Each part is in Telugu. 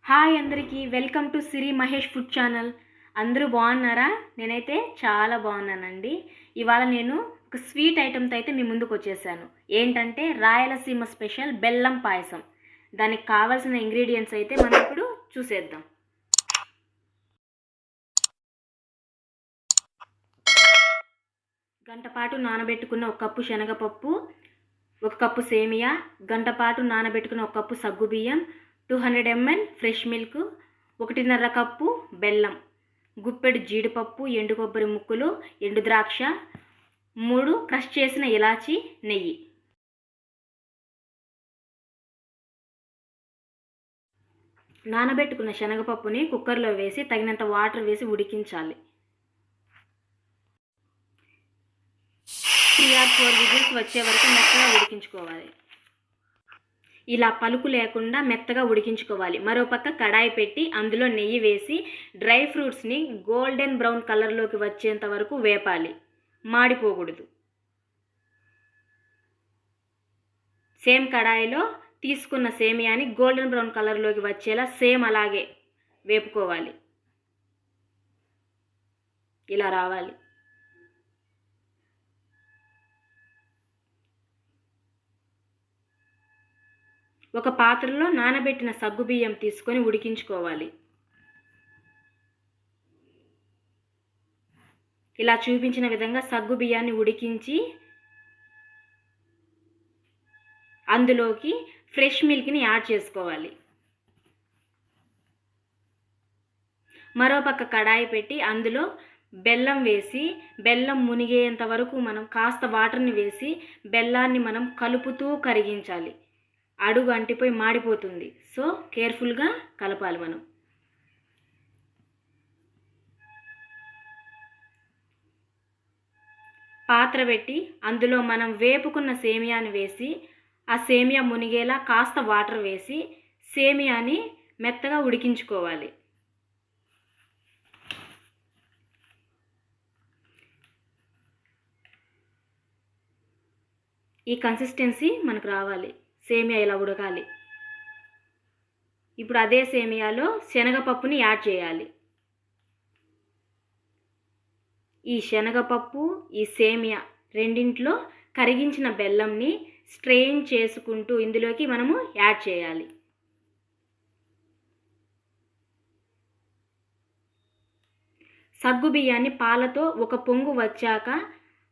హాయ్ అందరికీ, welcome to Siri Mahesh food channel. అందరూ బాగున్నారా? నేనైతే చాలా బాగున్నానండి. ఇవాళ నేను ఒక స్వీట్ ఐటెంతో అయితే మీ ముందుకు వచ్చేసాను. ఏంటంటే రాయలసీమ స్పెషల్ బెల్లం పాయసం. దానికి కావాల్సిన ఇంగ్రీడియంట్స్ అయితే మనం ఇప్పుడు చూసేద్దాం. గంట పాటు నానబెట్టుకున్న ఒక కప్పు శనగపప్పు, ఒక కప్పు సేమియా, గంట పాటు నానబెట్టుకున్న ఒక కప్పు సగ్గుబియ్యం, 200 ml ఫ్రెష్ మిల్క్, 1.5 కప్పు బెల్లం, గుప్పెడు జీడిపప్పు, ఎండు కొబ్బరి ముక్కలు, ఎండు ద్రాక్ష, 3 క్రష్ చేసిన ఇలాచి, నెయ్యి. నానబెట్టుకున్న శనగపప్పుని కుక్కర్లో వేసి తగినంత వాటర్ వేసి ఉడికించాలి. 3 or 4 విజిల్స్ వచ్చే వరకు మెత్తగా ఉడికించుకోవాలి. ఇలా పలుకు లేకుండా మెత్తగా ఉడికించుకోవాలి. మరోపక్క కడాయి పెట్టి అందులో నెయ్యి వేసి డ్రై ఫ్రూట్స్ని గోల్డెన్ బ్రౌన్ కలర్లోకి వచ్చేంత వరకు వేపాలి. మాడిపోకూడదు. సేమ్ కడాయిలో తీసుకున్న సేమియాని గోల్డెన్ బ్రౌన్ కలర్లోకి వచ్చేలా సేమ్ అలాగే వేపుకోవాలి. ఇలా రావాలి. ఒక పాత్రలో నానబెట్టిన సగ్గుబియ్యం తీసుకొని ఉడికించుకోవాలి. ఇలా చూపించిన విధంగా సగ్గుబియ్యాన్ని ఉడికించి అందులోకి ఫ్రెష్ మిల్క్ని యాడ్ చేసుకోవాలి. మరోపక్క కడాయి పెట్టి అందులో బెల్లం వేసి బెల్లం మునిగేంత వరకు మనం కాస్త వాటర్ని వేసి బెల్లాన్ని మనం కలుపుతూ కరిగించాలి. అడుగు అంటిపోయి మాడిపోతుంది. సో కేర్ఫుల్గా కలపాలి మనం. పాత్ర పెట్టి అందులో మనం వేపుకున్న సేమియాని వేసి ఆ సేమియా మునిగేలా కాస్త వాటర్ వేసి సేమియాని మెత్తగా ఉడికించుకోవాలి. ఈ కన్సిస్టెన్సీ మనకు రావాలి. సేమియా ఇలా ఉడకాలి. ఇప్పుడు అదే సేమియాలో శనగపప్పుని యాడ్ చేయాలి. ఈ శనగపప్పు, ఈ సేమియా రెండింటిలో కరిగించిన బెల్లంని స్ట్రెయిన్ చేసుకుంటూ ఇందులోకి మనము యాడ్ చేయాలి. సగ్గుబియ్యాన్ని పాలతో ఒక పొంగు వచ్చాక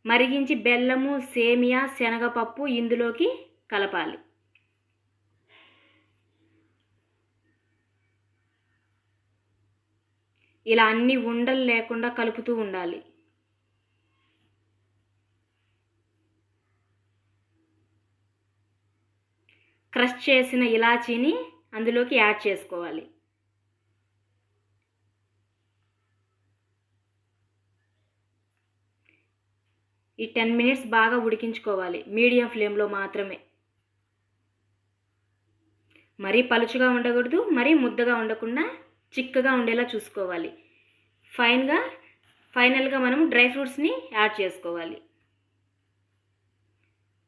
మరిగించి బెల్లము, సేమియా, శనగపప్పు ఇందులోకి కలపాలి. ఇలా అన్ని ఉండలు లేకుండా కలుపుతూ ఉండాలి. క్రష్ చేసిన ఇలాచీని అందులోకి యాడ్ చేసుకోవాలి. ఈ 10 minutes బాగా ఉడికించుకోవాలి. మీడియం ఫ్లేమ్లో మాత్రమే. మరీ పలుచగా ఉండకూడదు, మరీ ముద్దగా ఉండకుండా చిక్కగా ఉండేలా చూసుకోవాలి. ఫైనల్గా మనం డ్రై ఫ్రూట్స్ని యాడ్ చేసుకోవాలి.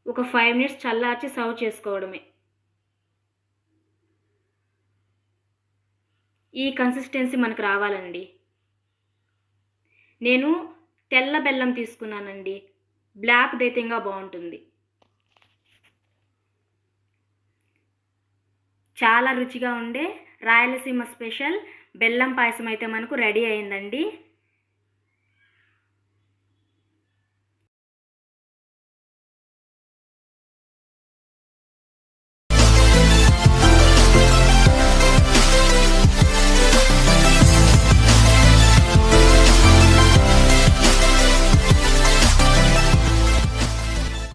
ఒక 5 minutes చల్లార్చి సర్వ్ చేసుకోవడమే. ఈ కన్సిస్టెన్సీ మనకు రావాలండి. నేను తెల్ల బెల్లం తీసుకున్నానండి. బ్లాక్ది అయితే ఇంకా బాగుంటుంది. చాలా రుచిగా ఉండే రాయలసీమ స్పెషల్ బెల్లం పాయసం అయితే మనకు రెడీ అయిందండి.